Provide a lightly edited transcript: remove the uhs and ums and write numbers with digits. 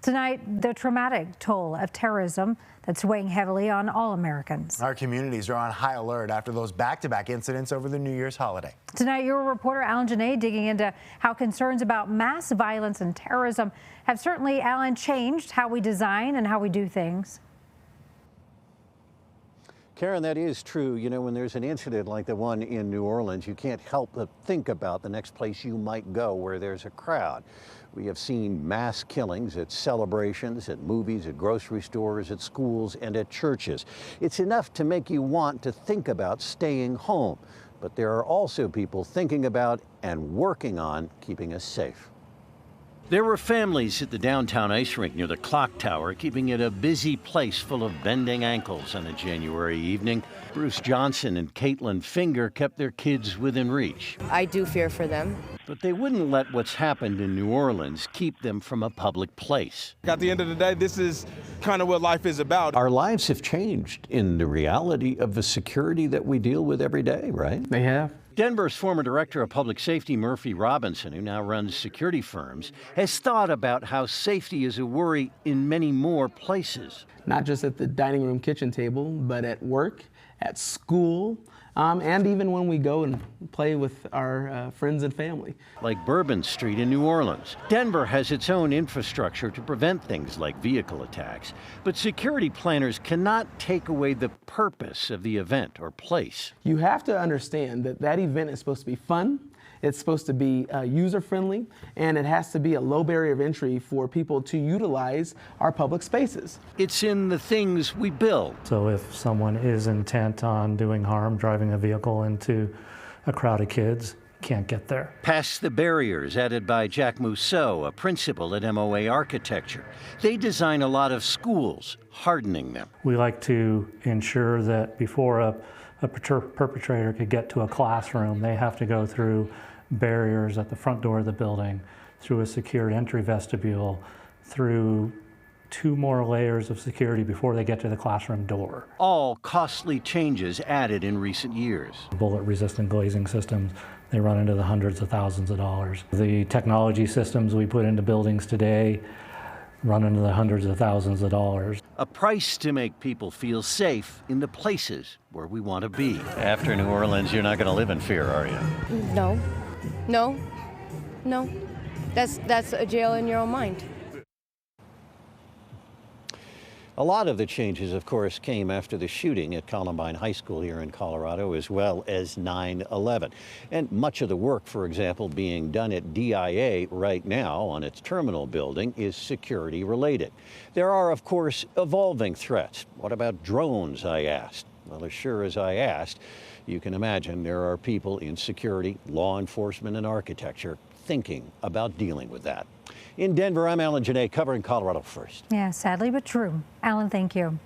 Tonight, the traumatic toll of terrorism that's weighing heavily on all Americans. Our communities are on high alert after those back-to-back incidents over the New Year's holiday. Tonight, your reporter Alan Gionet digging into how concerns about mass violence and terrorism have certainly, Alan, changed how we design and how we do things. Karen, that is true. You know, when there's an incident like the one in New Orleans, you can't help but think about the next place you might go where there's a crowd. We have seen mass killings at celebrations, at movies, at grocery stores, at schools, and at churches. It's enough to make you want to think about staying home. But there are also people thinking about and working on keeping us safe. There were families at the downtown ice rink near the clock tower, keeping it a busy place full of bending ankles on a January evening. Bruce Johnson and Caitlin Finger kept their kids within reach. I do fear for them. But they wouldn't let what's happened in New Orleans keep them from a public place. At the end of the day, this is kind of what life is about. Our lives have changed in the reality of the security that we deal with every day, right? They have. Denver's former director of public safety, Murphy Robinson, who now runs security firms, has thought about how safety is a worry in many more places. Not just at the dining room kitchen table, but at work, at school, and even when we go and play with our friends and family. Like Bourbon Street in New Orleans. Denver has its own infrastructure to prevent things like vehicle attacks, but security planners cannot take away the purpose of the event or place. You have to understand that that event is supposed to be fun, it's supposed to be user-friendly, and it has to be a low barrier of entry for people to utilize our public spaces. It's in the things we build. So if someone is intent on doing harm, driving a vehicle into a crowd of kids, can't get there. Past the barriers added by Jack Muso, a principal at MOA Architecture. They design a lot of schools, hardening them. We like to ensure that before a perpetrator could get to a classroom, they have to go through barriers at the front door of the building, through a secured entry vestibule, through 2 more layers of security before they get to the classroom door. All costly changes added in recent years. Bullet-resistant glazing systems, they run into the hundreds of thousands of dollars. The technology systems we put into buildings today run into the hundreds of thousands of dollars. A price to make people feel safe in the places where we want to be. After New Orleans, you're not going to live in fear, are you? No, no, no. That's a jail in your own mind. A lot of the changes, of course, came after the shooting at Columbine High School here in Colorado, as well as 9/11. And much of the work, for example, being done at DIA right now on its terminal building is security related. There are, of course, evolving threats. What about drones, I asked? Well, as sure as I asked, you can imagine there are people in security, law enforcement, and architecture thinking about dealing with that. In Denver, I'm Alan Gionet, covering Colorado First. Yeah, sadly but true. Alan, thank you.